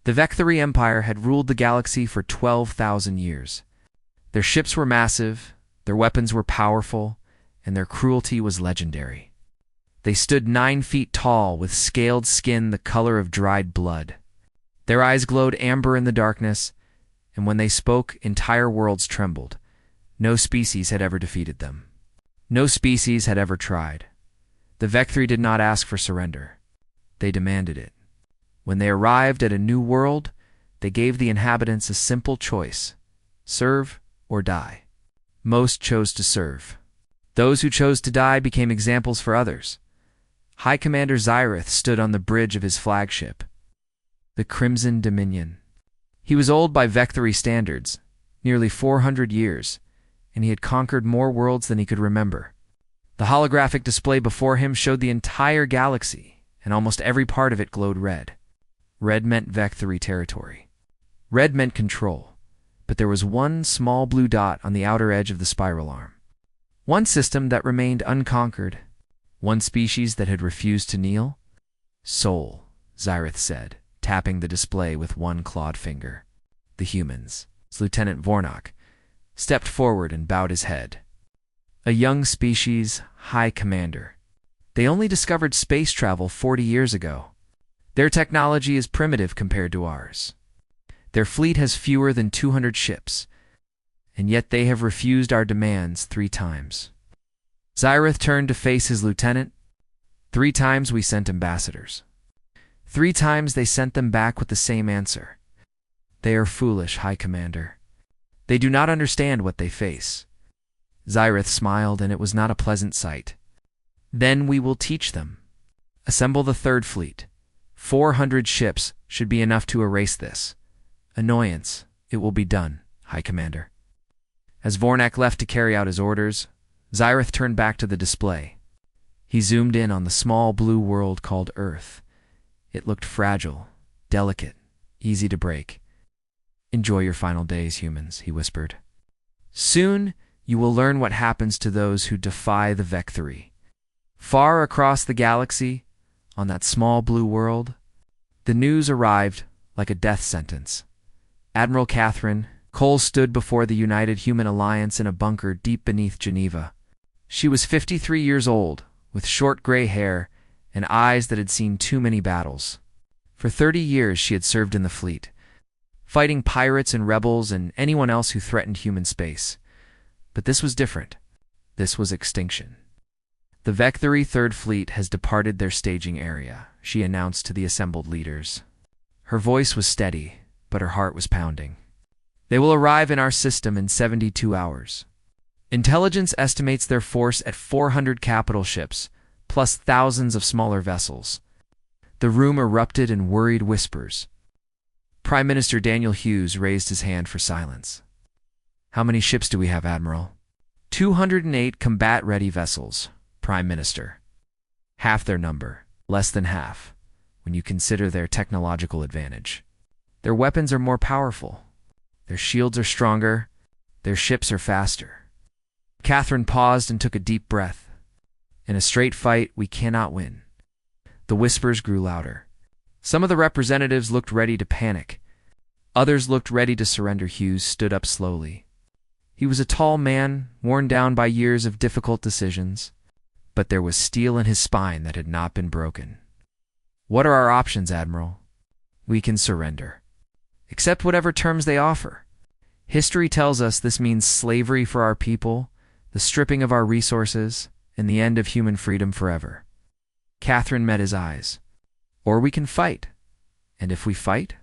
The Vecthory Empire had ruled the galaxy for 12,000 years. Their ships were massive, their weapons were powerful, and their cruelty was legendary. They stood 9 feet tall with scaled skin the color of dried blood. Their eyes glowed amber in the darkness, and when they spoke, entire worlds trembled. No species had ever defeated them. No species had ever tried. The Vecthory did not ask for surrender. They demanded it. When they arrived at a new world, they gave the inhabitants a simple choice: serve or die. Most chose to serve. Those who chose to die became examples for others. High Commander Xyrith stood on the bridge of his flagship, the Crimson Dominion. He was old by Vecthory standards, nearly 400 years, and he had conquered more worlds than he could remember. The holographic display before him showed the entire galaxy, and almost every part of it glowed red. Red meant Vecthory territory. Red meant control, but there was one small blue dot on the outer edge of the spiral arm. One system that remained unconquered. One species that had refused to kneel. Soul, Xyrith said, tapping the display with one clawed finger. The humans, Lieutenant Vornok, stepped forward and bowed his head. A young species, High Commander. They only discovered space travel 40 years ago. Their technology is primitive compared to ours. Their fleet has fewer than 200 ships, and yet they have refused our demands 3 times. Xyrith turned to face his lieutenant. 3 times we sent ambassadors. 3 times they sent them back with the same answer. They are foolish, High Commander. They do not understand what they face. Xyrith smiled, and it was not a pleasant sight. Then we will teach them. Assemble the 3rd fleet. 400 ships should be enough to erase this. Annoyance. It will be done, High Commander. As Vornak left to carry out his orders, Xyrith turned back to the display. He zoomed in on the small blue world called Earth. It looked fragile, delicate, easy to break. Enjoy your final days, humans, he whispered. Soon, you will learn what happens to those who defy the Vecthory. Far across the galaxy, on that small blue world, the news arrived like a death sentence. Admiral Catherine Cole stood before the United Human Alliance in a bunker deep beneath Geneva. She was 53 years old, with short gray hair and eyes that had seen too many battles. For 30 years she had served in the fleet, fighting pirates and rebels and anyone else who threatened human space. But this was different. This was extinction. The Vecthory 3rd Fleet has departed their staging area, she announced to the assembled leaders. Her voice was steady, but her heart was pounding. They will arrive in our system in 72 hours. Intelligence estimates their force at 400 capital ships, plus thousands of smaller vessels. The room erupted in worried whispers. Prime Minister Daniel Hughes raised his hand for silence. How many ships do we have, Admiral? 208 combat-ready vessels, Prime Minister. Half their number, less than half, when you consider their technological advantage. Their weapons are more powerful. Their shields are stronger. Their ships are faster. Catherine paused and took a deep breath. In a straight fight, we cannot win. The whispers grew louder. Some of the representatives looked ready to panic. Others looked ready to surrender. Hughes stood up slowly. He was a tall man, worn down by years of difficult decisions, but there was steel in his spine that had not been broken. What are our options, Admiral? We can surrender. Accept whatever terms they offer. History tells us this means slavery for our people, the stripping of our resources, and the end of human freedom forever. Catherine met his eyes. Or we can fight. And if we fight,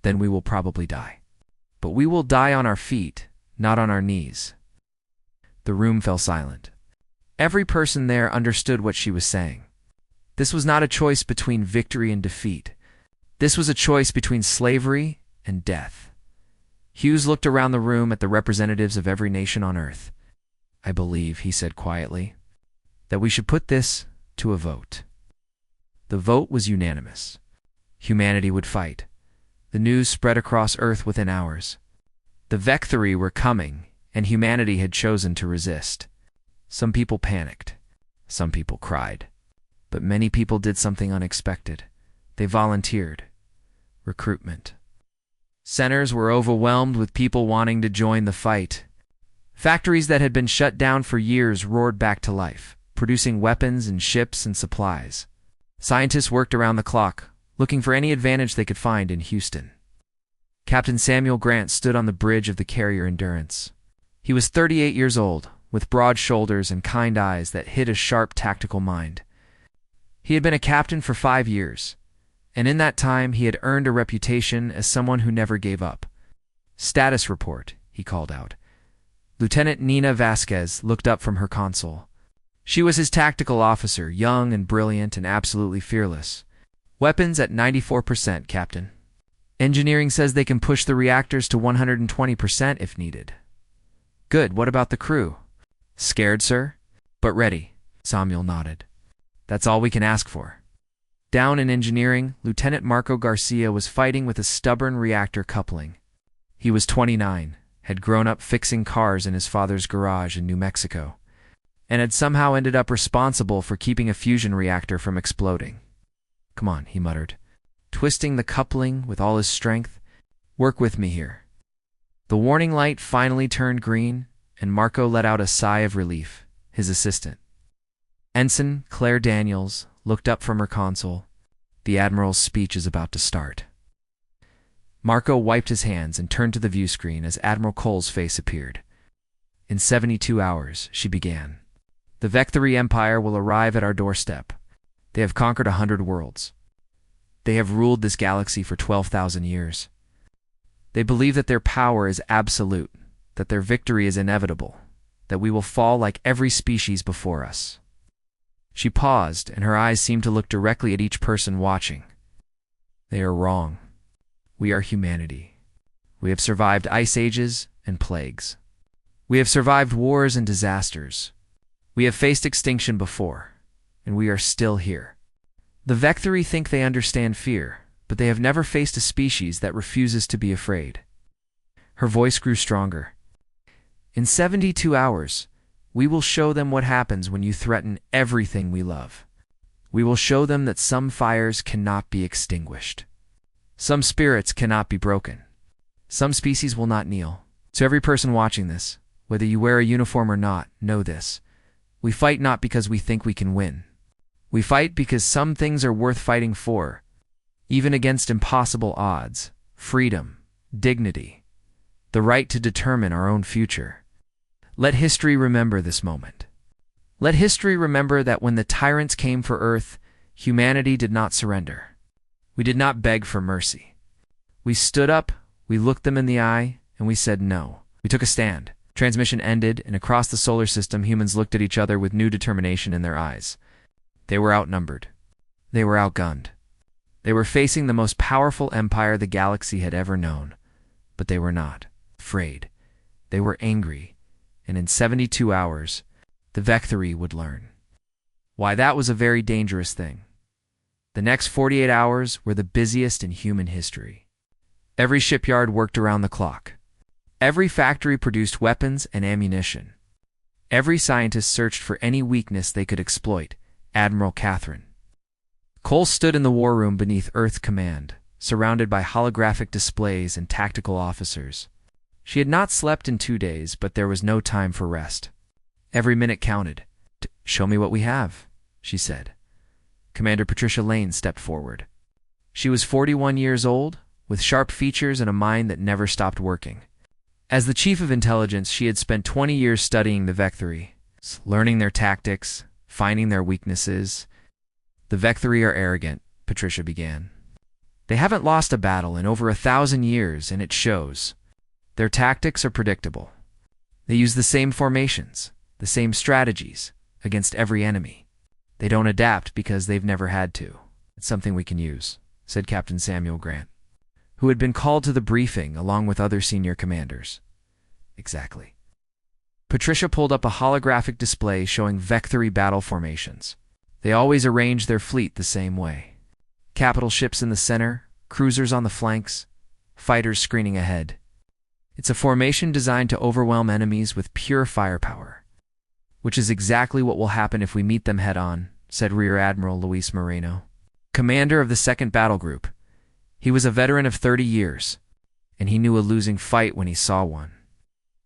then we will probably die. But we will die on our feet, not on our knees. The room fell silent. Every person there understood what she was saying. This was not a choice between victory and defeat. This was a choice between slavery and death. Hughes looked around the room at the representatives of every nation on Earth. I believe, he said quietly, that we should put this to a vote. The vote was unanimous. Humanity would fight. The news spread across Earth within hours. The Vecthory were coming, and humanity had chosen to resist. Some people panicked. Some people cried. But many people did something unexpected. They volunteered. recruitment. Centers were overwhelmed with people wanting to join the fight. Factories that had been shut down for years roared back to life, producing weapons and ships and supplies. Scientists worked around the clock, looking for any advantage they could find in Houston. Captain Samuel Grant stood on the bridge of the carrier Endurance. He was 38 years old, with broad shoulders and kind eyes that hid a sharp tactical mind. He had been a captain for 5 years, and in that time he had earned a reputation as someone who never gave up. "Status report," he called out. Lieutenant Nina Vasquez looked up from her console. She was his tactical officer, young and brilliant and absolutely fearless. "Weapons at 94%, Captain. Engineering says they can push the reactors to 120% if needed." "Good. What about the crew?" "Scared, sir? But ready," Samuel nodded. "That's all we can ask for." Down in engineering, Lieutenant Marco Garcia was fighting with a stubborn reactor coupling. He was 29, had grown up fixing cars in his father's garage in New Mexico, and had somehow ended up responsible for keeping a fusion reactor from exploding. "Come on," he muttered, twisting the coupling with all his strength. "Work with me here." The warning light finally turned green, and Marco let out a sigh of relief, his assistant. Ensign Claire Daniels looked up from her console. The Admiral's speech is about to start. Marco wiped his hands and turned to the view screen as Admiral Cole's face appeared. "In 72 hours, she began. "The Vecthory Empire will arrive at our doorstep. They have conquered 100 worlds. They have ruled this galaxy for 12,000 years. They believe that their power is absolute, that their victory is inevitable, that we will fall like every species before us." She paused, and her eyes seemed to look directly at each person watching. "They are wrong. We are humanity. We have survived ice ages and plagues. We have survived wars and disasters. We have faced extinction before, and we are still here. The Vecthory think they understand fear, but they have never faced a species that refuses to be afraid." Her voice grew stronger. "In 72 hours, we will show them what happens when you threaten everything we love. We will show them that some fires cannot be extinguished. Some spirits cannot be broken. Some species will not kneel. So every person watching this, whether you wear a uniform or not, know this. We fight not because we think we can win. We fight because some things are worth fighting for, even against impossible odds: freedom, dignity, the right to determine our own future. Let history remember this moment. Let history remember that when the tyrants came for Earth, humanity did not surrender. We did not beg for mercy. We stood up, we looked them in the eye, and we said no. We took a stand. Transmission ended, and across the solar system, humans looked at each other with new determination in their eyes. They were outnumbered. They were outgunned. They were facing the most powerful empire the galaxy had ever known. But they were not afraid. They were angry. And in 72 hours, the Vecthory would learn. Why, that was a very dangerous thing. The next 48 hours were the busiest in human history. Every shipyard worked around the clock. Every factory produced weapons and ammunition. Every scientist searched for any weakness they could exploit. Admiral Catherine Cole stood in the war room beneath Earth Command, surrounded by holographic displays and tactical officers. She had not slept in 2 days, but there was no time for rest. Every minute counted. "Show me what we have," she said. Commander Patricia Lane stepped forward. She was 41 years old, with sharp features and a mind that never stopped working. As the chief of intelligence, she had spent 20 years studying the Vecthory, learning their tactics, finding their weaknesses. "The Vecthory are arrogant," Patricia began. "They haven't lost a battle in over 1,000 years, and it shows. Their tactics are predictable. They use the same formations, the same strategies, against every enemy. They don't adapt because they've never had to." "It's something we can use," said Captain Samuel Grant, who had been called to the briefing along with other senior commanders. "Exactly." Patricia pulled up a holographic display showing Vecthory battle formations. They always arranged their fleet the same way. Capital ships in the center, cruisers on the flanks, fighters screening ahead. It's a formation designed to overwhelm enemies with pure firepower, which is exactly what will happen if we meet them head-on, said Rear Admiral Luis Moreno, commander of the 2nd Battle Group. He was a veteran of 30 years, and he knew a losing fight when he saw one.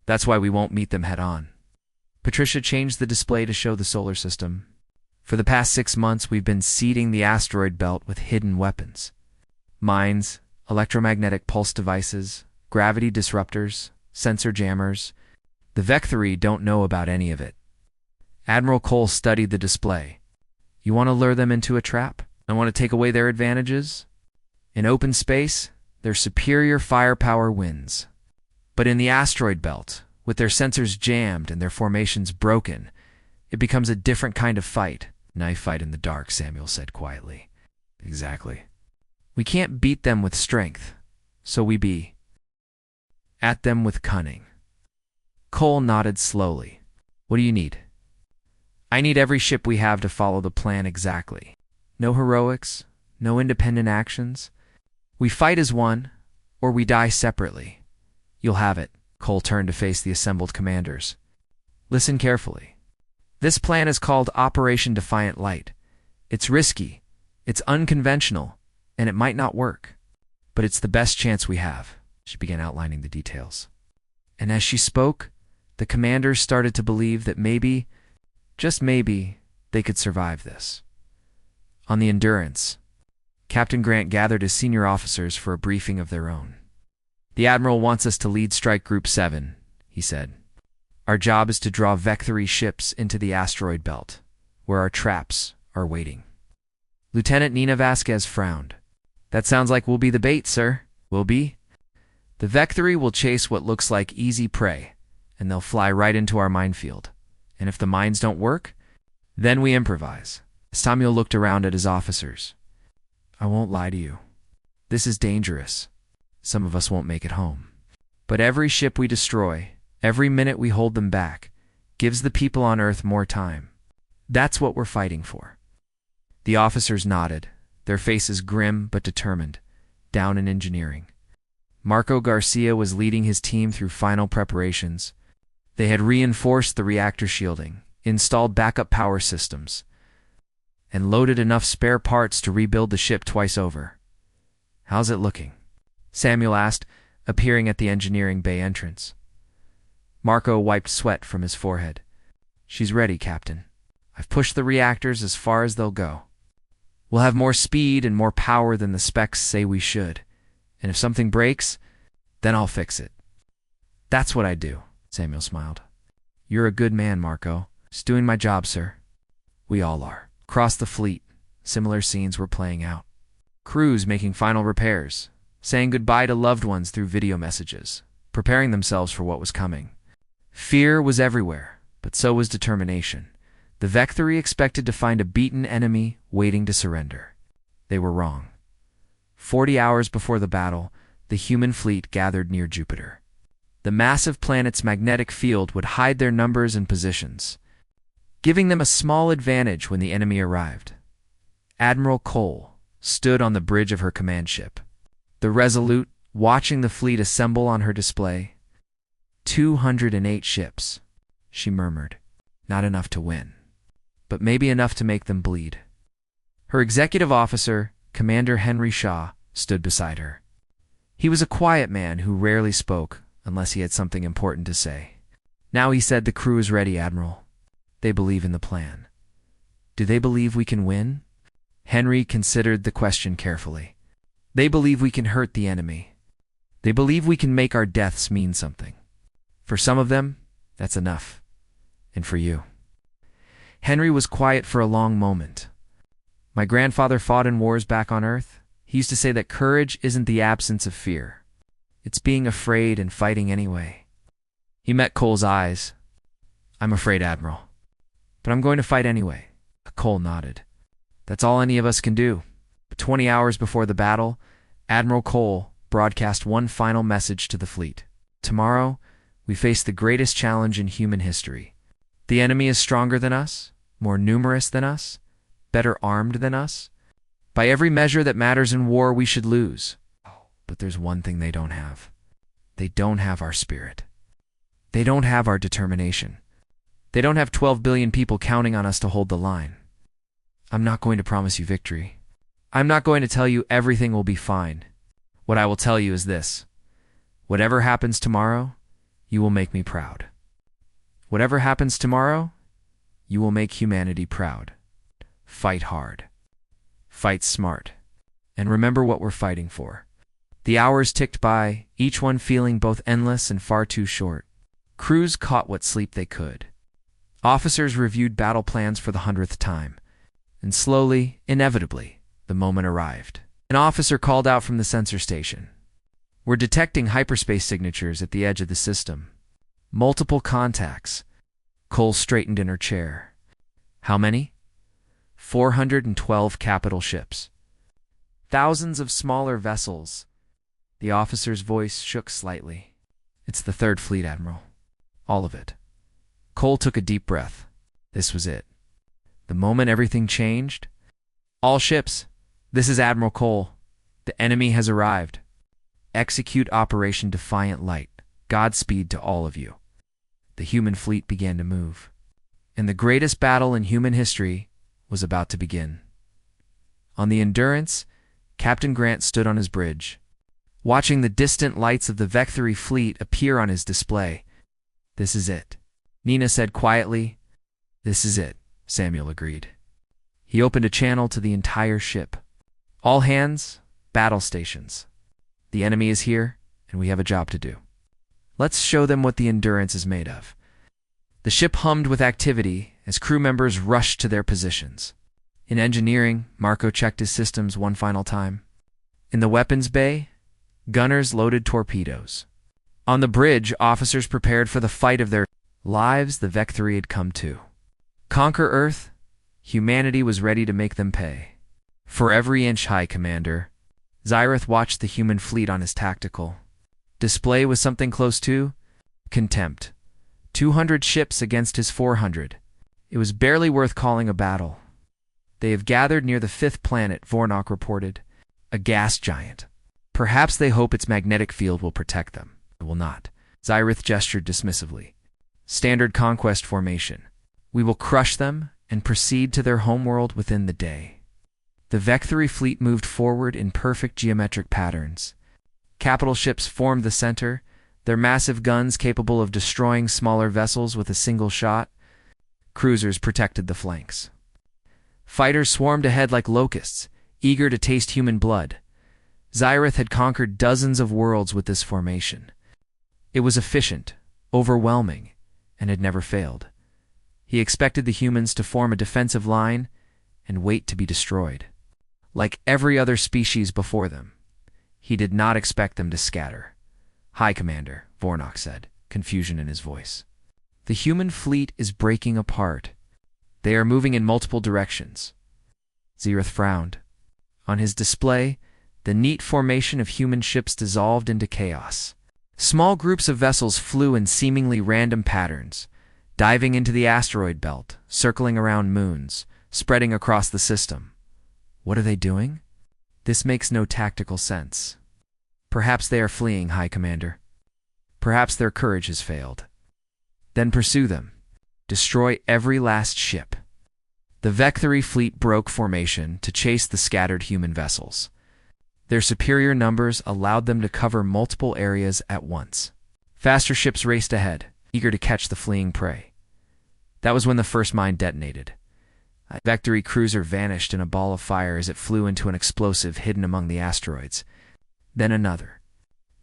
That's why we won't meet them head-on. Patricia changed the display to show the solar system. For the past 6 months, we've been seeding the asteroid belt with hidden weapons. Mines, electromagnetic pulse devices, gravity disruptors, sensor jammers. The Vecthory don't know about any of it. Admiral Cole studied the display. You want to lure them into a trap? I want to take away their advantages? In open space, their superior firepower wins. But in the asteroid belt, with their sensors jammed and their formations broken, it becomes a different kind of fight. Knife fight in the dark, Samuel said quietly. Exactly. We can't beat them with strength, so we be at them with cunning. Cole nodded slowly. What do you need? I need every ship we have to follow the plan exactly. No heroics, no independent actions. We fight as one, or we die separately. You'll have it. Cole turned to face the assembled commanders. Listen carefully. This plan is called Operation Defiant Light. It's risky, it's unconventional, and it might not work. But it's the best chance we have. She began outlining the details. And as she spoke, the commanders started to believe that maybe, just maybe, they could survive this. On the Endurance, Captain Grant gathered his senior officers for a briefing of their own. The Admiral wants us to lead Strike Group 7, he said. Our job is to draw Vecthory ships into the asteroid belt, where our traps are waiting. Lieutenant Nina Vasquez frowned. That sounds like we'll be the bait, sir. We'll be? The Vecthory will chase what looks like easy prey, and they'll fly right into our minefield. And if the mines don't work, then we improvise. Samuel looked around at his officers. I won't lie to you. This is dangerous. Some of us won't make it home. But every ship we destroy, every minute we hold them back, gives the people on Earth more time. That's what we're fighting for. The officers nodded, their faces grim but determined, down in engineering. Marco Garcia was leading his team through final preparations. They had reinforced the reactor shielding, installed backup power systems, and loaded enough spare parts to rebuild the ship twice over. How's it looking? Samuel asked, appearing at the engineering bay entrance. Marco wiped sweat from his forehead. She's ready, Captain. I've pushed the reactors as far as they'll go. We'll have more speed and more power than the specs say we should. And if something breaks, then I'll fix it. That's what I do, Samuel smiled. You're a good man, Marco. Just doing my job, sir. We all are. Across the fleet, similar scenes were playing out. Crews making final repairs, saying goodbye to loved ones through video messages, preparing themselves for what was coming. Fear was everywhere, but so was determination. The Vecthory expected to find a beaten enemy waiting to surrender. They were wrong. 40 hours before the battle, the human fleet gathered near Jupiter. The massive planet's magnetic field would hide their numbers and positions, giving them a small advantage when the enemy arrived. Admiral Cole stood on the bridge of her command ship, the Resolute, watching the fleet assemble on her display. 208 ships, she murmured. Not enough to win, but maybe enough to make them bleed. Her executive officer, Commander Henry Shaw, stood beside her. He was a quiet man who rarely spoke unless he had something important to say. Now he said, the crew is ready, Admiral. They believe in the plan. Do they believe we can win? Henry considered the question carefully. They believe we can hurt the enemy. They believe we can make our deaths mean something. For some of them, that's enough. And for you. Henry was quiet for a long moment. My grandfather fought in wars back on Earth. He used to say that courage isn't the absence of fear. It's being afraid and fighting anyway. He met Cole's eyes. I'm afraid, Admiral. But I'm going to fight anyway. Cole nodded. That's all any of us can do. But 20 hours before the battle, Admiral Cole broadcast one final message to the fleet. Tomorrow, we face the greatest challenge in human history. The enemy is stronger than us, more numerous than us, better armed than us. By every measure that matters in war, we should lose. But there's one thing they don't have. They don't have our spirit. They don't have our determination. They don't have 12 billion people counting on us to hold the line. I'm not going to promise you victory. I'm not going to tell you everything will be fine. What I will tell you is this. Whatever happens tomorrow, you will make me proud. Whatever happens tomorrow, you will make humanity proud. Fight hard. Fight smart. And remember what we're fighting for. The hours ticked by, each one feeling both endless and far too short. Crews caught what sleep they could. Officers reviewed battle plans for the 100th time. And slowly, inevitably, the moment arrived. An officer called out from the sensor station. We're detecting hyperspace signatures at the edge of the system. Multiple contacts. Cole straightened in her chair. How many? 412 capital ships. Thousands of smaller vessels. The officer's voice shook slightly. It's the Third Fleet, Admiral. All of it. Cole took a deep breath. This was it. The moment everything changed. All ships. This is Admiral Cole. The enemy has arrived. Execute Operation Defiant Light. Godspeed to all of you. The human fleet began to move. And the greatest battle in human history was about to begin. On the Endurance, Captain Grant stood on his bridge, watching the distant lights of the Vectory fleet appear on his display. This is it, Nina said quietly. This is it, Samuel agreed. He opened a channel to the entire ship. All hands, battle stations. The enemy is here, and we have a job to do. Let's show them what the Endurance is made of. The ship hummed with activity as crew members rushed to their positions. In engineering, Marco checked his systems one final time. In the weapons bay, gunners loaded torpedoes. On the bridge, officers prepared for the fight of their lives. The Vectory had come to conquer Earth. Humanity was ready to make them pay. For every inch, High Commander. Xyrith watched the human fleet on his tactical display with something close to contempt. 200 ships against his 400. It was barely worth calling a battle. They have gathered near the 5th planet, Vornok reported. A gas giant. Perhaps they hope its magnetic field will protect them. It will not. Xyrith gestured dismissively. Standard conquest formation. We will crush them and proceed to their homeworld within the day. The Vectory fleet moved forward in perfect geometric patterns. Capital ships formed the center, their massive guns capable of destroying smaller vessels with a single shot. Cruisers protected the flanks. Fighters swarmed ahead like locusts, eager to taste human blood. Xyrith had conquered dozens of worlds with this formation. It was efficient, overwhelming, and had never failed. He expected the humans to form a defensive line and wait to be destroyed. Like every other species before them, he did not expect them to scatter. High Commander, Vornok said, confusion in his voice. The human fleet is breaking apart. They are moving in multiple directions. Xyrith frowned. On his display, the neat formation of human ships dissolved into chaos. Small groups of vessels flew in seemingly random patterns, diving into the asteroid belt, circling around moons, spreading across the system. What are they doing? This makes no tactical sense. Perhaps they are fleeing, High Commander. Perhaps their courage has failed. Then pursue them. Destroy every last ship. The Vectory fleet broke formation to chase the scattered human vessels. Their superior numbers allowed them to cover multiple areas at once. Faster ships raced ahead, eager to catch the fleeing prey. That was when the first mine detonated. A Vectory cruiser vanished in a ball of fire as it flew into an explosive hidden among the asteroids. Then another.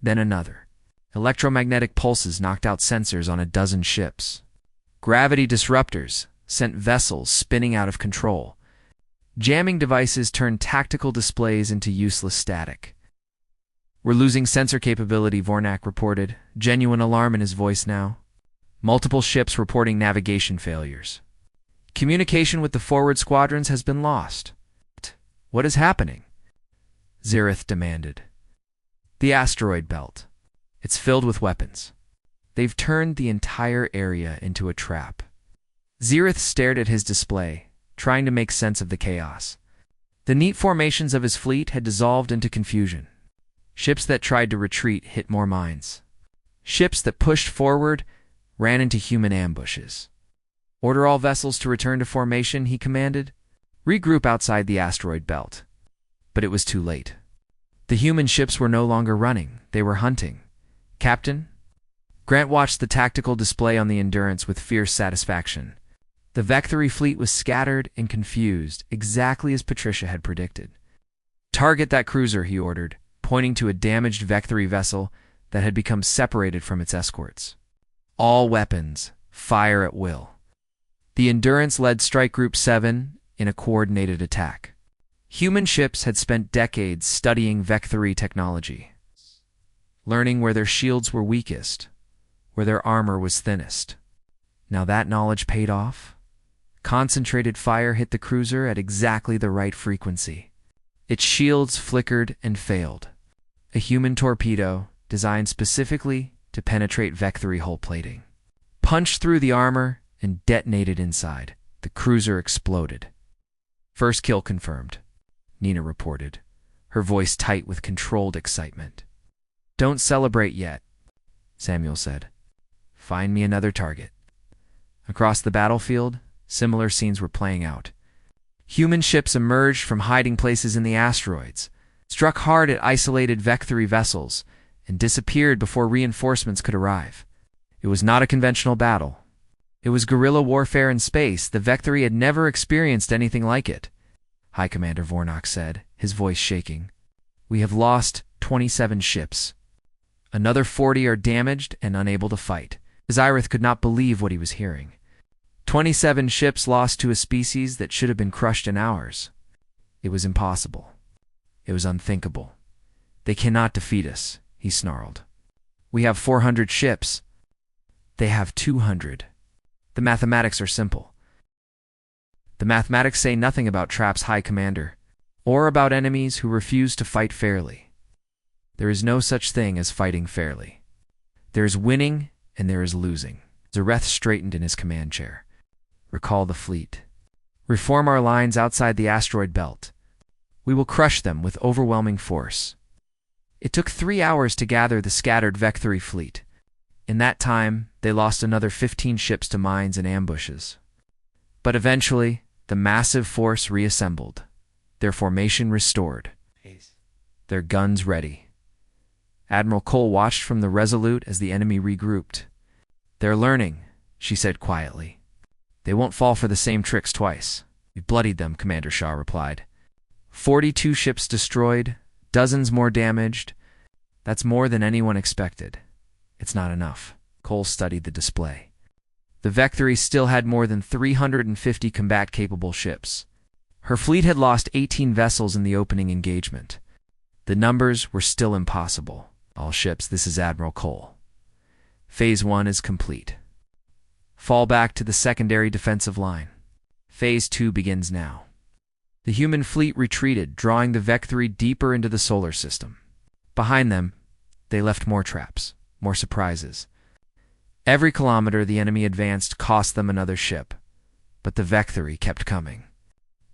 Then another. Electromagnetic pulses knocked out sensors on a dozen ships. Gravity disruptors sent vessels spinning out of control. Jamming devices turned tactical displays into useless static. We're losing sensor capability, Vornak reported, genuine alarm in his voice now. Multiple ships reporting navigation failures. Communication with the forward squadrons has been lost. What is happening? Xyrith demanded. The asteroid belt. It's filled with weapons. They've turned the entire area into a trap. Xyrith stared at his display, trying to make sense of the chaos. The neat formations of his fleet had dissolved into confusion. Ships that tried to retreat hit more mines. Ships that pushed forward ran into human ambushes. Order all vessels to return to formation, he commanded. Regroup outside the asteroid belt. But it was too late. The human ships were no longer running, they were hunting. "Captain?" Grant watched the tactical display on the Endurance with fierce satisfaction. The Vectory fleet was scattered and confused, exactly as Patricia had predicted. "Target that cruiser," he ordered, pointing to a damaged Vectory vessel that had become separated from its escorts. "All weapons, fire at will." The Endurance led Strike Group 7 in a coordinated attack. Human ships had spent decades studying Vectory technology, learning where their shields were weakest, where their armor was thinnest. Now that knowledge paid off. Concentrated fire hit the cruiser at exactly the right frequency. Its shields flickered and failed. A human torpedo, designed specifically to penetrate Vectory hull plating, punched through the armor and detonated inside. The cruiser exploded. "First kill confirmed," Nina reported, her voice tight with controlled excitement. "Don't celebrate yet," Samuel said. "Find me another target." Across the battlefield, similar scenes were playing out. Human ships emerged from hiding places in the asteroids, struck hard at isolated Vectory vessels, and disappeared before reinforcements could arrive. It was not a conventional battle. It was guerrilla warfare in space. The Vectory had never experienced anything like it. High Commander Vornak said, his voice shaking. "We have lost 27 ships. Another 40 are damaged and unable to fight." Zyrith could not believe what he was hearing. 27 ships lost to a species that should have been crushed in hours. It was impossible. It was unthinkable. "They cannot defeat us," he snarled. "We have 400 ships. They have 200. The mathematics are simple." "The mathematics say nothing about traps, High Commander, or about enemies who refuse to fight fairly. There is no such thing as fighting fairly. There is winning and there is losing." Zareth straightened in his command chair. "Recall the fleet. Reform our lines outside the asteroid belt. We will crush them with overwhelming force." It took 3 hours to gather the scattered Vectory fleet. In that time, they lost another 15 ships to mines and ambushes. But eventually, the massive force reassembled, their formation restored, their guns ready. Admiral Cole watched from the Resolute as the enemy regrouped. "They're learning," she said quietly. "They won't fall for the same tricks twice." "We bloodied them," Commander Shaw replied. 42 ships destroyed, dozens more damaged. That's more than anyone expected. It's not enough. Cole studied the display. The Vectory still had more than 350 combat-capable ships. Her fleet had lost 18 vessels in the opening engagement. The numbers were still impossible. "All ships, this is Admiral Cole. Phase 1 is complete. Fall back to the secondary defensive line. Phase 2 begins now." The human fleet retreated, drawing the Vectory deeper into the solar system. Behind them, they left more traps, more surprises. Every kilometer the enemy advanced cost them another ship, but the Vectory kept coming.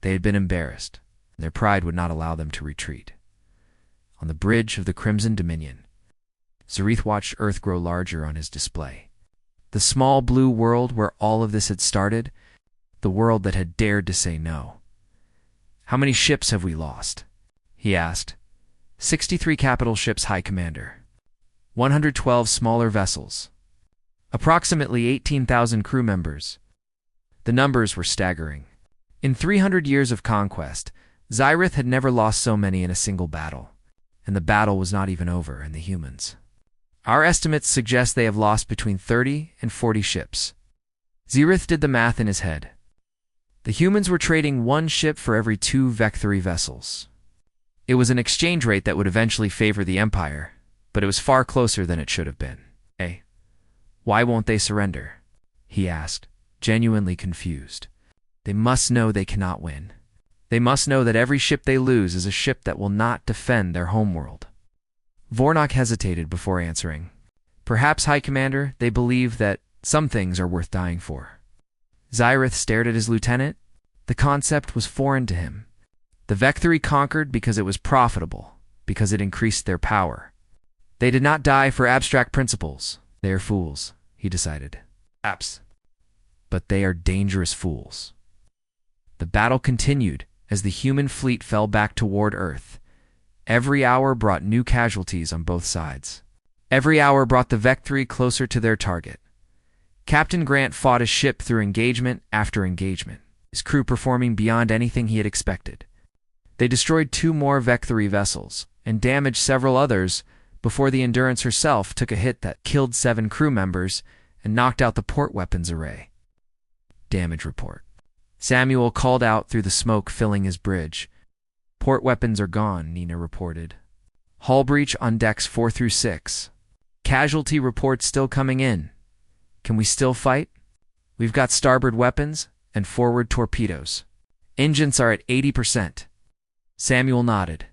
They had been embarrassed, and their pride would not allow them to retreat. On the bridge of the Crimson Dominion, Zareth watched Earth grow larger on his display. The small blue world where all of this had started, the world that had dared to say no. "How many ships have we lost?" he asked. 63 capital ships, High Commander. 112 smaller vessels. Approximately 18,000 crew members. The numbers were staggering. In 300 years of conquest, Zyrith had never lost so many in a single battle. And the battle was not even over in the humans. "Our estimates suggest they have lost between 30 and 40 ships." Zyrith did the math in his head. The humans were trading 1 ship for every 2 Vectory vessels. It was an exchange rate that would eventually favor the Empire, but it was far closer than it should have been. "Hey, why won't they surrender?" he asked, genuinely confused. "They must know they cannot win. They must know that every ship they lose is a ship that will not defend their homeworld." Vornak hesitated before answering. "Perhaps, High Commander, they believe that some things are worth dying for." Zyrith stared at his lieutenant. The concept was foreign to him. The Vectory conquered because it was profitable, because it increased their power. They did not die for abstract principles. They are fools, he decided. Apps. But they are dangerous fools. The battle continued as the human fleet fell back toward Earth. Every hour brought new casualties on both sides. Every hour brought the Vectri closer to their target. Captain Grant fought his ship through engagement after engagement, his crew performing beyond anything he had expected. They destroyed 2 more Vectri vessels and damaged several others before the Endurance herself took a hit that killed 7 crew members and knocked out the port weapons array. Damage report. Samuel called out through the smoke filling his bridge. Port weapons are gone, Nina reported. Hull breach on decks 4 through 6. Casualty reports still coming in. Can we still fight? We've got starboard weapons and forward torpedoes. Engines are at 80%. Samuel nodded.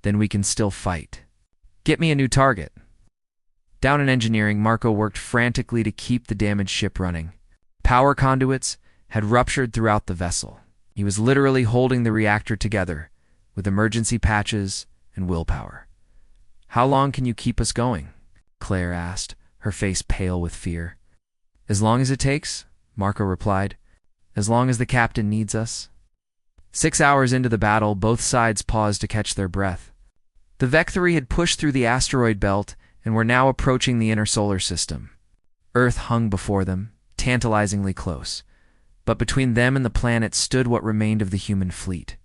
Then we can still fight. Get me a new target. Down in engineering, Marco worked frantically to keep the damaged ship running. Power conduits had ruptured throughout the vessel. He was literally holding the reactor together with emergency patches and willpower. How long can you keep us going? Claire asked, her face pale with fear. As long as it takes, Marco replied. As long as the captain needs us. 6 hours into the battle, both sides paused to catch their breath. The Vectri had pushed through the asteroid belt and were now approaching the inner solar system. Earth hung before them, tantalizingly close. But between them and the planet stood what remained of the human fleet.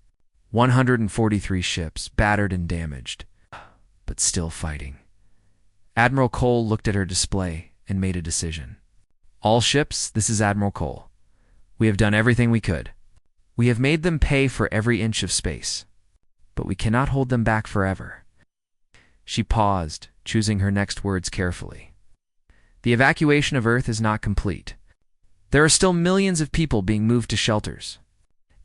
143 ships, battered and damaged, but still fighting. Admiral Cole looked at her display and made a decision. All ships, this is Admiral Cole. We have done everything we could. We have made them pay for every inch of space, but we cannot hold them back forever. She paused, choosing her next words carefully. The evacuation of Earth is not complete. There are still millions of people being moved to shelters.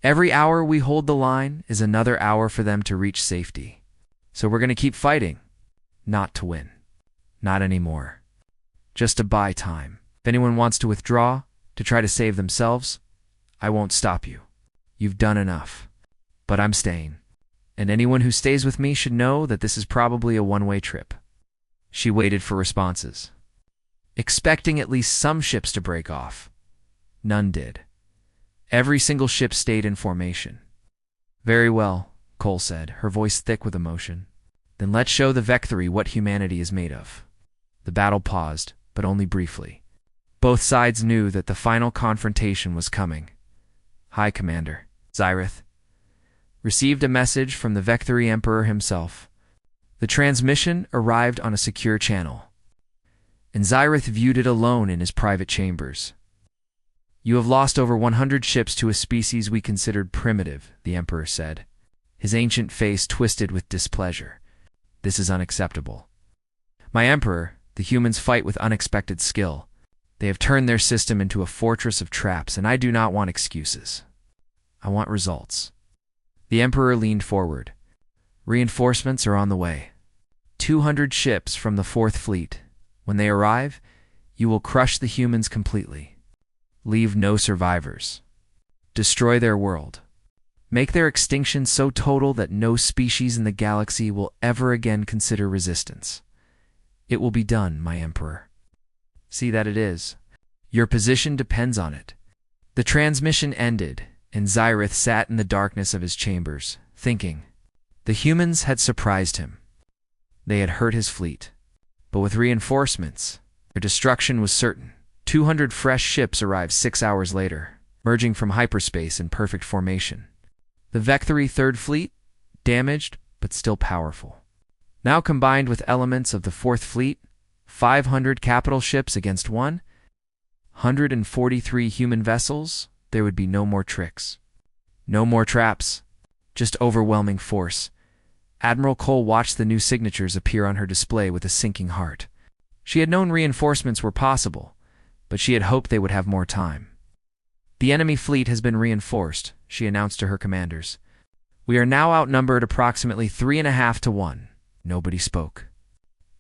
Every hour we hold the line is another hour for them to reach safety. So we're going to keep fighting, not to win. Not anymore. Just to buy time. If anyone wants to withdraw, to try to save themselves, I won't stop you. You've done enough. But I'm staying. And anyone who stays with me should know that this is probably a one-way trip. She waited for responses, expecting at least some ships to break off. None did. Every single ship stayed in formation. Very well, Cole said, her voice thick with emotion. Then let's show the Vectri what humanity is made of. The battle paused, but only briefly. Both sides knew that the final confrontation was coming. High Commander, Zyrith, received a message from the Vectri Emperor himself. The transmission arrived on a secure channel, and Zyrith viewed it alone in his private chambers. You have lost over 100 ships to a species we considered primitive, the Emperor said, his ancient face twisted with displeasure. This is unacceptable. My Emperor, the humans fight with unexpected skill. They have turned their system into a fortress of traps, and I do not want excuses. I want results. The Emperor leaned forward. Reinforcements are on the way. 200 ships from the 4th Fleet. When they arrive, you will crush the humans completely. Leave no survivors. Destroy their world. Make their extinction so total that no species in the galaxy will ever again consider resistance. It will be done, my Emperor. See that it is. Your position depends on it. The transmission ended, and Zyrith sat in the darkness of his chambers, thinking. The humans had surprised him. They had hurt his fleet. But with reinforcements, their destruction was certain. 200 fresh ships arrived 6 hours later, merging from hyperspace in perfect formation. The Vectri 3rd Fleet, damaged but still powerful. Now combined with elements of the 4th Fleet, 500 capital ships against 143 human vessels, there would be no more tricks. No more traps, just overwhelming force. Admiral Cole watched the new signatures appear on her display with a sinking heart. She had known reinforcements were possible, but she had hoped they would have more time. The enemy fleet has been reinforced, she announced to her commanders. We are now outnumbered approximately 3.5 to 1. Nobody spoke.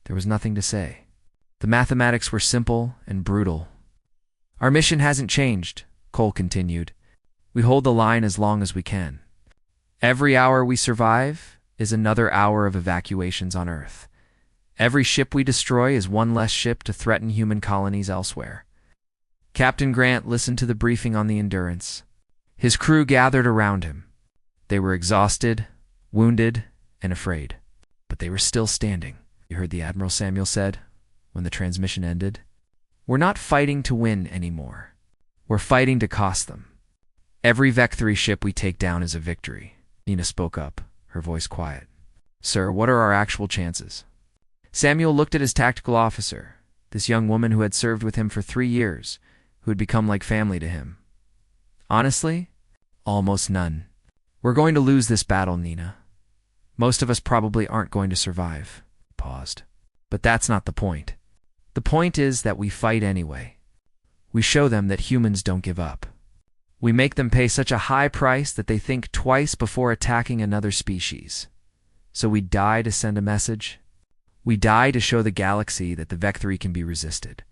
There was nothing to say. The mathematics were simple and brutal. Our mission hasn't changed, Cole continued. We hold the line as long as we can. Every hour we survive is another hour of evacuations on Earth. Every ship we destroy is one less ship to threaten human colonies elsewhere. Captain Grant listened to the briefing on the Endurance. His crew gathered around him. They were exhausted, wounded, and afraid. but they were still standing. You heard the Admiral, Samuel said, when the transmission ended. We're not fighting to win anymore. We're fighting to cost them. Every Vectri ship we take down is a victory. Nina spoke up, her voice quiet. Sir, what are our actual chances? Samuel looked at his tactical officer, this young woman who had served with him for 3 years, who had become like family to him. Honestly, almost none. We're going to lose this battle, Nina. Most of us probably aren't going to survive. Paused. But that's not the point. The point is that we fight anyway. We show them that humans don't give up. We make them pay such a high price that they think twice before attacking another species. So we die to send a message. We die to show the galaxy that the Vectri can be resisted,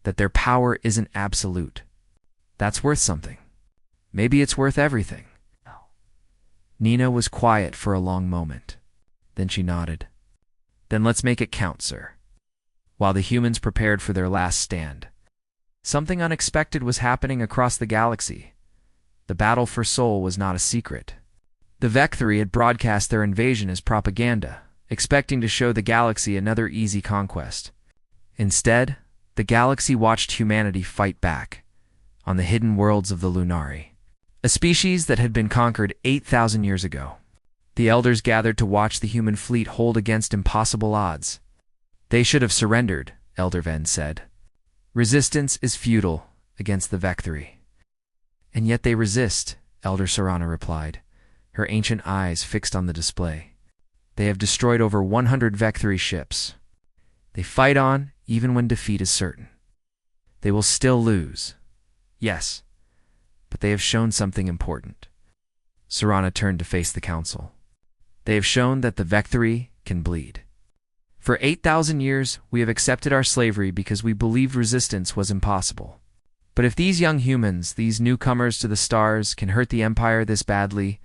that their power isn't absolute. That's worth something. Maybe it's worth everything. Nina was quiet for a long moment. Then she nodded. Then let's make it count, sir. While the humans prepared for their last stand, something unexpected was happening across the galaxy. The battle for Sol was not a secret. The Vectri had broadcast their invasion as propaganda, expecting to show the galaxy another easy conquest. Instead, the galaxy watched humanity fight back on the hidden worlds of the Lunari, a species that had been conquered 8,000 years ago. The elders gathered to watch the human fleet hold against impossible odds. They should have surrendered, Elder Ven said. Resistance is futile against the Vectri. And yet they resist, Elder Serana replied, her ancient eyes fixed on the display. They have destroyed over 100 Vectri ships. They fight on even when defeat is certain. They will still lose. Yes, but they have shown something important. Serana turned to face the council. They have shown that the Vectri can bleed. For 8,000 years, we have accepted our slavery because we believed resistance was impossible. But if these young humans, these newcomers to the stars, can hurt the Empire this badly...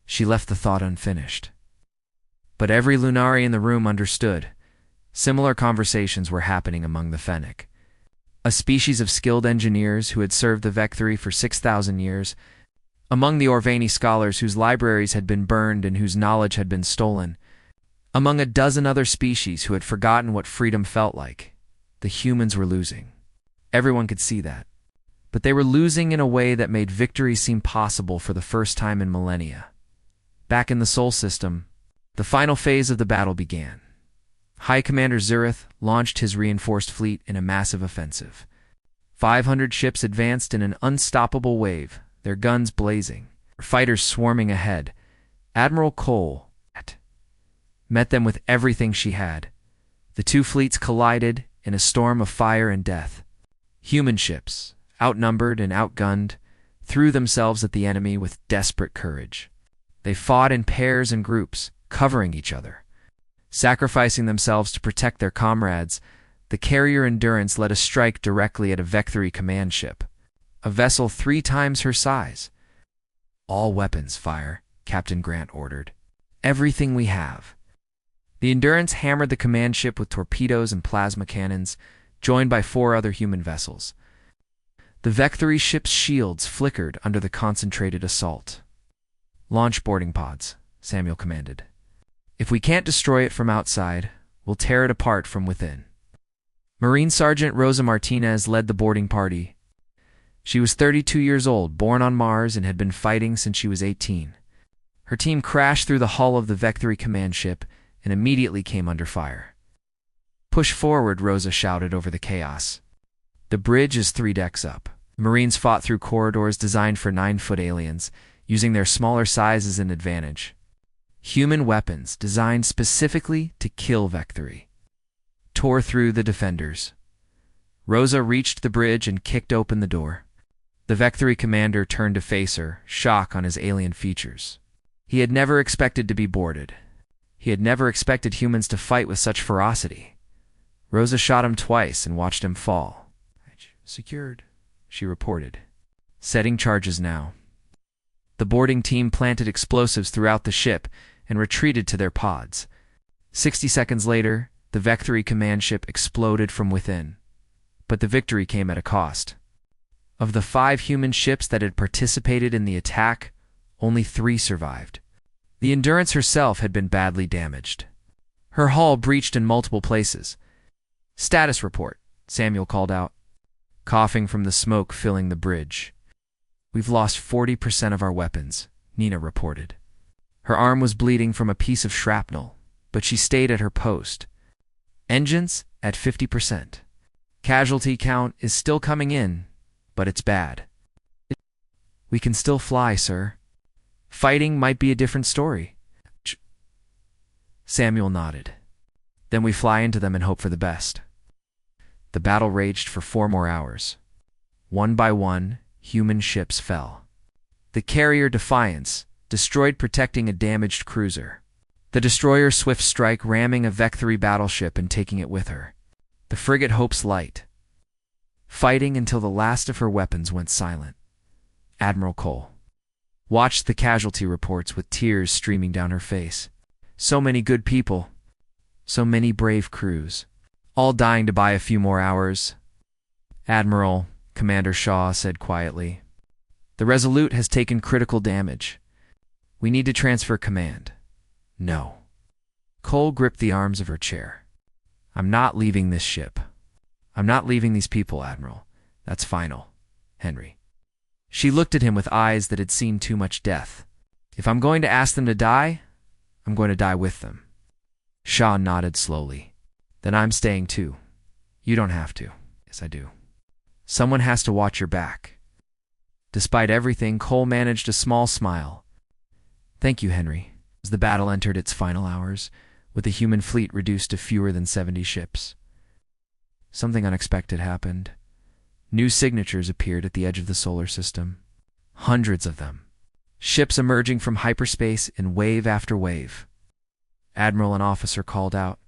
She left the thought unfinished. But every Lunari in the room understood. Similar conversations were happening among the Fennec, a species of skilled engineers who had served the Vectri for 6,000 years, among the Orvani scholars whose libraries had been burned and whose knowledge had been stolen, among a dozen other species who had forgotten what freedom felt like. The humans were losing. Everyone could see that. But they were losing in a way that made victory seem possible for the first time in millennia. Back in the Sol system, the final phase of the battle began. High Commander Zurith launched his reinforced fleet in a massive offensive. 500 ships advanced in an unstoppable wave, their guns blazing, fighters swarming ahead. Admiral Cole met them with everything she had. The two fleets collided in a storm of fire and death. Human ships, outnumbered and outgunned, threw themselves at the enemy with desperate courage. They fought in pairs and groups, covering each other. Sacrificing themselves to protect their comrades, the carrier Endurance led a strike directly at a Vectri command ship, a vessel 3 times her size. All weapons fire, Captain Grant ordered. Everything we have. The Endurance hammered the command ship with torpedoes and plasma cannons, joined by 4 other human vessels. The Vectri ship's shields flickered under the concentrated assault. Launch boarding pods, Samuel commanded. If we can't destroy it from outside, we'll tear it apart from within. Marine Sergeant Rosa Martinez led the boarding party. She was 32 years old, born on Mars, and had been fighting since she was 18. Her team crashed through the hull of the Vectri command ship and immediately came under fire. Push forward, Rosa shouted over the chaos. The bridge is 3 decks up. Marines fought through corridors designed for 9-foot aliens, using their smaller size as an advantage. Human weapons designed specifically to kill Vectri tore through the defenders. Rosa reached the bridge and kicked open the door. The Vectri commander turned to face her, shock on his alien features. He had never expected to be boarded. He had never expected humans to fight with such ferocity. Rosa shot him twice and watched him fall. Secured, she reported. Setting charges now. The boarding team planted explosives throughout the ship and retreated to their pods. 60 seconds later, the Vectri command ship exploded from within. But the victory came at a cost. Of the 5 human ships that had participated in the attack, only 3 survived. The Endurance herself had been badly damaged. Her hull breached in multiple places. "Status report," Samuel called out, coughing from the smoke filling the bridge. "We've lost 40% of our weapons," Nina reported. Her arm was bleeding from a piece of shrapnel, but she stayed at her post. "Engines at 50%. Casualty count is still coming in, but it's bad." "We can still fly, sir. Fighting might be a different story." Samuel nodded. "Then we fly into them and hope for the best." The battle raged for 4 more hours. One by one, human ships fell. The carrier Defiance destroyed protecting a damaged cruiser. The destroyer Swift Strike ramming a Vectory battleship and taking it with her. The frigate Hope's Light, fighting until the last of her weapons went silent. Admiral Cole watched the casualty reports with tears streaming down her face. So many good people, so many brave crews, all dying to buy a few more hours. "Admiral," Commander Shaw said quietly, "the Resolute has taken critical damage. We need to transfer command." "No." Cole gripped the arms of her chair. "I'm not leaving this ship. I'm not leaving these people, Admiral. That's final, Henry." She looked at him with eyes that had seen too much death. "If I'm going to ask them to die, I'm going to die with them." Shaw nodded slowly. "Then I'm staying too. You don't have to." "Yes, I do. Someone has to watch your back." Despite everything, Cole managed a small smile. "Thank you, Henry." As the battle entered its final hours, with the human fleet reduced to fewer than 70 ships, something unexpected happened. New signatures appeared at the edge of the solar system. Hundreds of them. Ships emerging from hyperspace in wave after wave. Admiral and officer called out,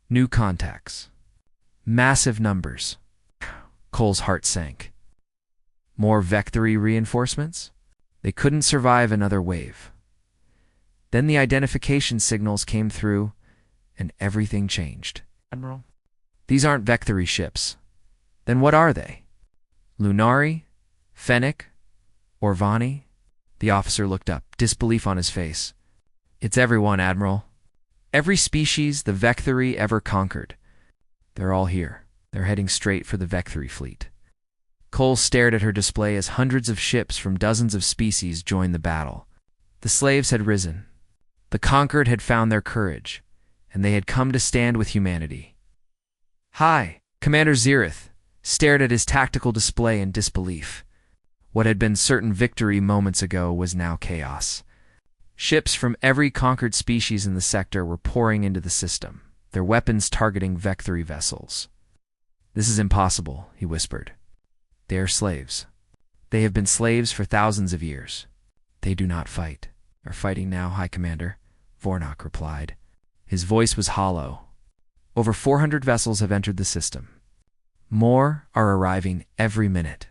"New contacts." Massive numbers. Cole's heart sank. More Vectory reinforcements? They couldn't survive another wave. Then the identification signals came through, and everything changed. "Admiral, these aren't Vectory ships. Then what are they? Lunari? Fennec? Orvani?" The officer looked up, disbelief on his face. "It's everyone, Admiral. Every species the Vectory ever conquered. They're all here. They're heading straight for the Vectory fleet." Cole stared at her display as hundreds of ships from dozens of species joined the battle. The slaves had risen. The conquered had found their courage, and they had come to stand with humanity. "Hi!" Commander Zirith stared at his tactical display in disbelief. What had been certain victory moments ago was now chaos. Ships from every conquered species in the sector were pouring into the system, their weapons targeting Vectory vessels. "This is impossible," he whispered. "They are slaves. They have been slaves for thousands of years. They do not fight." "Are fighting now, High Commander," Vornok replied. His voice was hollow. "Over 400 vessels have entered the system. More are arriving every minute."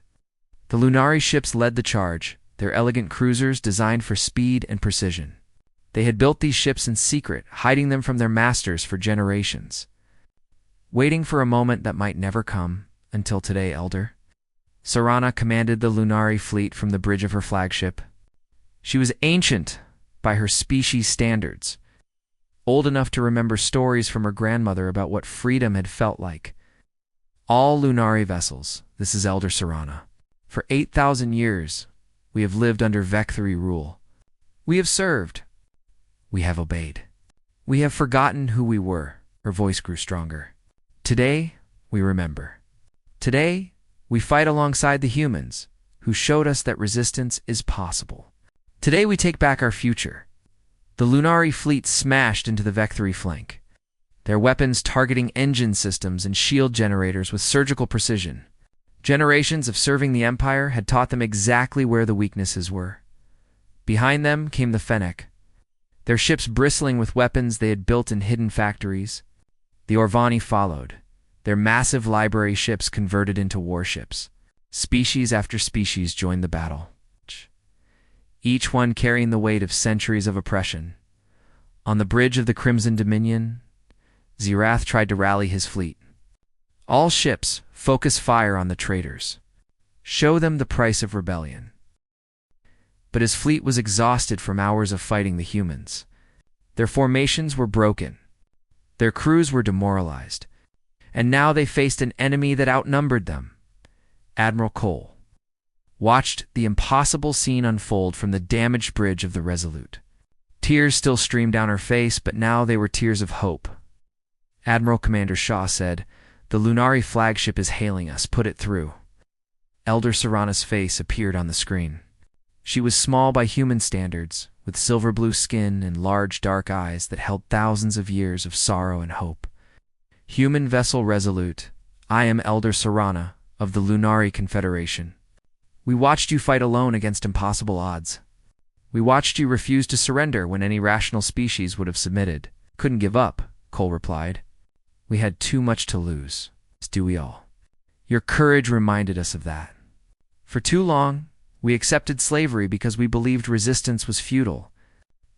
The Lunari ships led the charge, their elegant cruisers designed for speed and precision. They had built these ships in secret, hiding them from their masters for generations. Waiting for a moment that might never come, until today, Elder. Sarana commanded the Lunari fleet from the bridge of her flagship. She was ancient by her species standards, old enough to remember stories from her grandmother about what freedom had felt like. "All Lunari vessels, this is Elder Sarana. For 8,000 years, we have lived under Vectory rule. We have served. We have obeyed. We have forgotten who we were." Her voice grew stronger. "Today, we remember. Today, we fight alongside the humans, who showed us that resistance is possible. Today, we take back our future." The Lunari fleet smashed into the Vectory flank, their weapons targeting engine systems and shield generators with surgical precision. Generations of serving the Empire had taught them exactly where the weaknesses were. Behind them came the Fennec, their ships bristling with weapons they had built in hidden factories. The Orvani followed, their massive library ships converted into warships. Species after species joined the battle, each one carrying the weight of centuries of oppression. On the bridge of the Crimson Dominion, Zirath tried to rally his fleet. "All ships, focus fire on the traitors. Show them the price of rebellion." But his fleet was exhausted from hours of fighting the humans. Their formations were broken. Their crews were demoralized. And now they faced an enemy that outnumbered them. Admiral Cole watched the impossible scene unfold from the damaged bridge of the Resolute. Tears still streamed down her face, but now they were tears of hope. Admiral Commander Shaw said, "The Lunari flagship is hailing us. Put it through." Elder Serana's face appeared on the screen. She was small by human standards, with silver blue skin and large dark eyes that held thousands of years of sorrow and hope. "Human vessel Resolute, I am Elder Serana of the Lunari Confederation. We watched you fight alone against impossible odds. We watched you refuse to surrender when any rational species would have submitted. Couldn't give up," Cole replied. "We had too much to lose, as do we all. Your courage reminded us of that. For too long, we accepted slavery because we believed resistance was futile.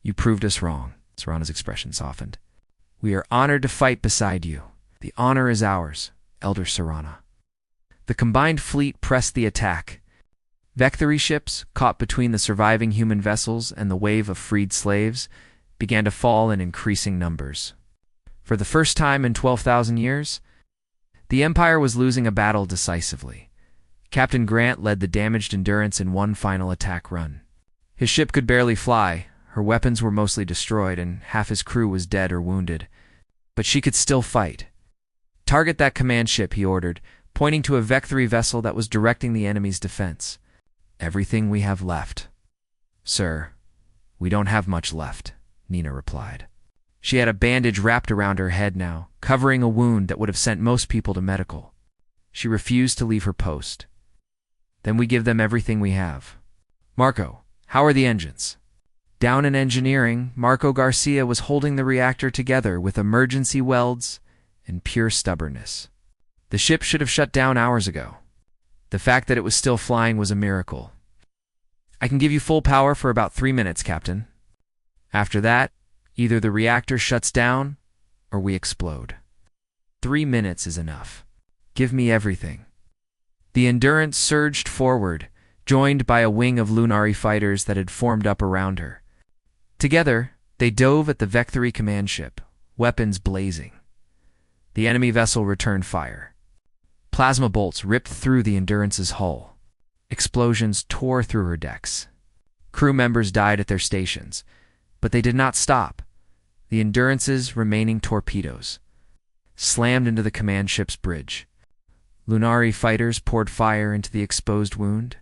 You proved us wrong." Serana's expression softened. "We are honored to fight beside you. The honor is ours, Elder Serana." The combined fleet pressed the attack. Vectory ships, caught between the surviving human vessels and the wave of freed slaves, began to fall in increasing numbers. For the first time in 12,000 years, the Empire was losing a battle decisively. Captain Grant led the damaged Endurance in one final attack run. His ship could barely fly, her weapons were mostly destroyed, and half his crew was dead or wounded. But she could still fight. "Target that command ship," he ordered, pointing to a Vectory vessel that was directing the enemy's defense. "Everything we have left." "Sir, we don't have much left," Nina replied. She had a bandage wrapped around her head now, covering a wound that would have sent most people to medical. She refused to leave her post. "Then we give them everything we have. Marco, how are the engines?" Down in engineering, Marco Garcia was holding the reactor together with emergency welds and pure stubbornness. The ship should have shut down hours ago. The fact that it was still flying was a miracle. "I can give you full power for about 3 minutes, Captain. After that, either the reactor shuts down or we explode. 3 minutes is enough. Give me everything." The Endurance surged forward, joined by a wing of Lunari fighters that had formed up around her. Together, they dove at the Vectory command ship, weapons blazing. The enemy vessel returned fire. Plasma bolts ripped through the Endurance's hull. Explosions tore through her decks. Crew members died at their stations, but they did not stop. The Endurance's remaining torpedoes slammed into the command ship's bridge. Lunari fighters poured fire into the exposed wound.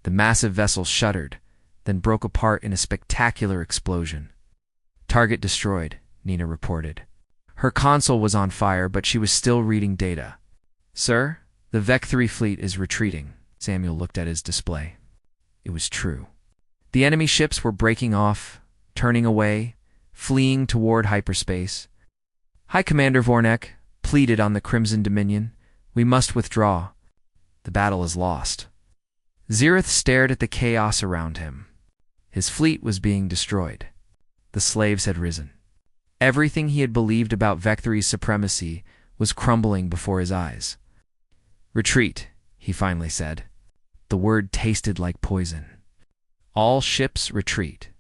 The massive vessel shuddered, then broke apart in a spectacular explosion. "Target destroyed," Nina reported. Her console was on fire, but she was still reading data. "Sir, the Vectory fleet is retreating." Samuel looked at his display. It was true. The enemy ships were breaking off, turning away, fleeing toward hyperspace. "High Commander Vornek pleaded on the Crimson Dominion. We must withdraw. The battle is lost." Zirith stared at the chaos around him. His fleet was being destroyed. The slaves had risen. Everything he had believed about Vectory's supremacy was crumbling before his eyes. "Retreat," he finally said. The word tasted like poison. "All ships retreat."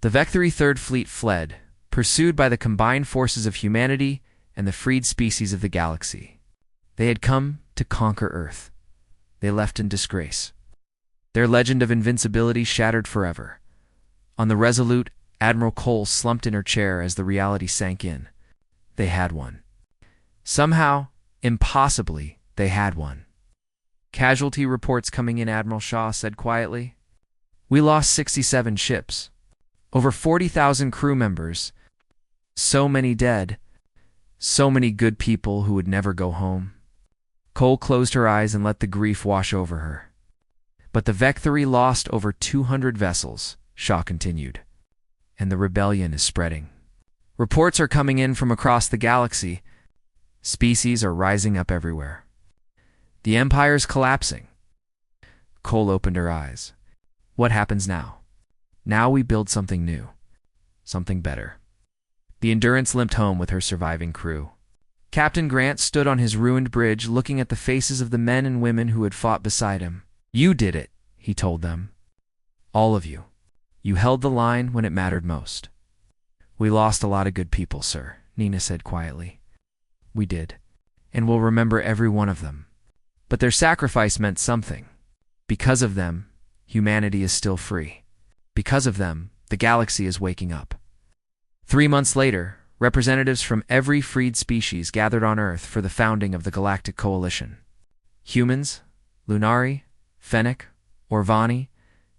The Vectory Third Fleet fled, pursued by the combined forces of humanity and the freed species of the galaxy. They had come to conquer Earth. They left in disgrace. Their legend of invincibility shattered forever. On the Resolute, Admiral Cole slumped in her chair as the reality sank in. They had won. Somehow, impossibly, they had won. "Casualty reports coming in," Admiral Shaw said quietly. "We lost 67 ships. Over 40,000 crew members. So many dead. So many good people who would never go home." Cole closed her eyes and let the grief wash over her. "But the Vectory lost over 200 vessels," Shaw continued. "And the rebellion is spreading. Reports are coming in from across the galaxy. Species are rising up everywhere. The Empire's collapsing." Cole opened her eyes. "What happens now?" "Now we build something new. Something better." The Endurance limped home with her surviving crew. Captain Grant stood on his ruined bridge looking at the faces of the men and women who had fought beside him. "You did it," he told them. "All of you. You held the line when it mattered most. We lost a lot of good people, sir, Nina said quietly. We did, and we'll remember every one of them. But their sacrifice meant something. Because of them, humanity is still free. Because of them, the galaxy is waking up. 3 months later, representatives from every freed species gathered on Earth for the founding of the Galactic Coalition. Humans, Lunari, Fennec, Orvani,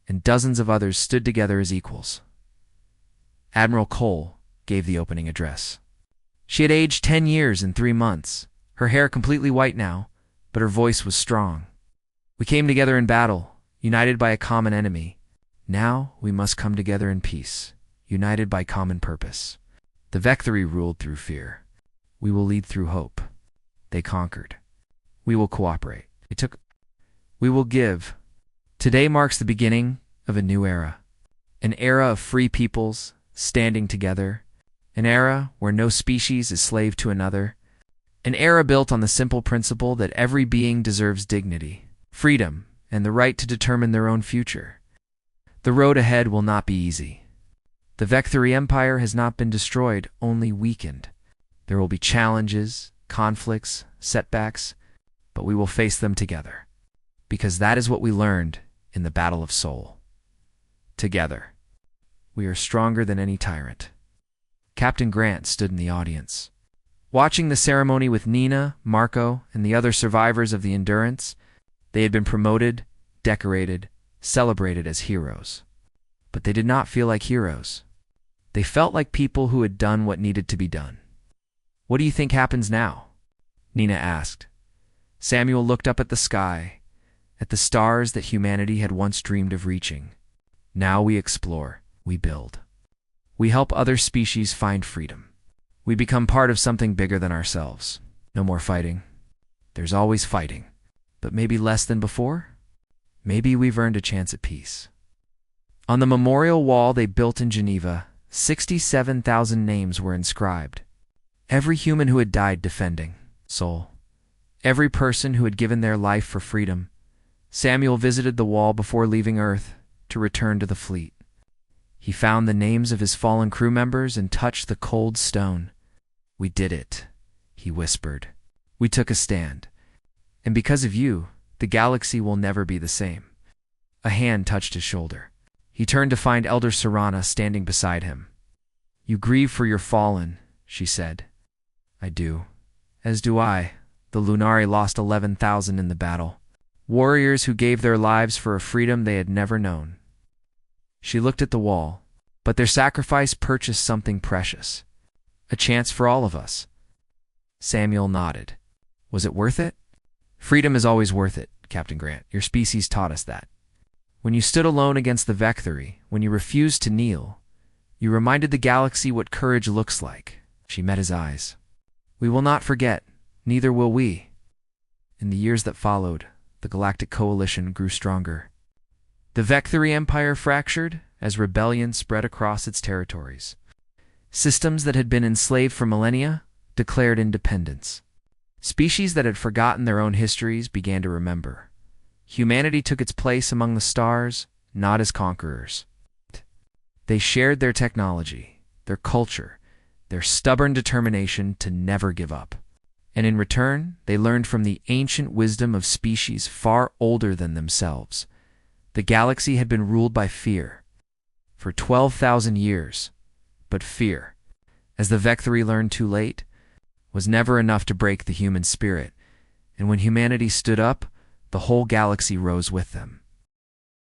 and dozens of others stood together as equals. Admiral Cole gave the opening address. She had aged 10 years in 3 months, her hair completely white now, but her voice was strong. We came together in battle, united by a common enemy. Now we must come together in peace, united by common purpose. The Vecturi ruled through fear. We will lead through hope. They conquered. We will cooperate. We will give. Today marks the beginning of a new era. An era of free peoples standing together. An era where no species is slave to another. An era built on the simple principle that every being deserves dignity, freedom, and the right to determine their own future. The road ahead will not be easy. The Vecturi Empire has not been destroyed, only weakened. There will be challenges, conflicts, setbacks, but we will face them together. Because that is what we learned in the Battle of Soul. Together, we are stronger than any tyrant. Captain Grant stood in the audience. Watching the ceremony with Nina, Marco, and the other survivors of the Endurance, they had been promoted, decorated, celebrated as heroes. But they did not feel like heroes. They felt like people who had done what needed to be done. What do you think happens now? Nina asked. Samuel looked up at the sky, at the stars that humanity had once dreamed of reaching. Now we explore, we build. We help other species find freedom. We become part of something bigger than ourselves. No more fighting. There's always fighting. But maybe less than before? Maybe we've earned a chance at peace. On the memorial wall they built in Geneva, 67,000 names were inscribed. Every human who had died defending Soul. Every person who had given their life for freedom. Samuel visited the wall before leaving Earth to return to the fleet. He found the names of his fallen crew members and touched the cold stone. We did it, he whispered. We took a stand. And because of you, the galaxy will never be the same. A hand touched his shoulder. He turned to find Elder Serana standing beside him. You grieve for your fallen, she said. I do. As do I. The Lunari lost 11,000 in the battle. Warriors who gave their lives for a freedom they had never known. She looked at the wall, but their sacrifice purchased something precious. A chance for all of us. Samuel nodded. Was it worth it? Freedom is always worth it, Captain Grant. Your species taught us that. When you stood alone against the Vecturi, when you refused to kneel, you reminded the galaxy what courage looks like. She met his eyes. We will not forget, neither will we. In the years that followed, the Galactic Coalition grew stronger. The Vecturi Empire fractured as rebellion spread across its territories. Systems that had been enslaved for millennia declared independence. Species that had forgotten their own histories began to remember. Humanity took its place among the stars, not as conquerors. They shared their technology, their culture, their stubborn determination to never give up. And in return, they learned from the ancient wisdom of species far older than themselves. The galaxy had been ruled by fear for 12,000 years, but fear, as the Vecturi learned too late, was never enough to break the human spirit, and when humanity stood up, the whole galaxy rose with them.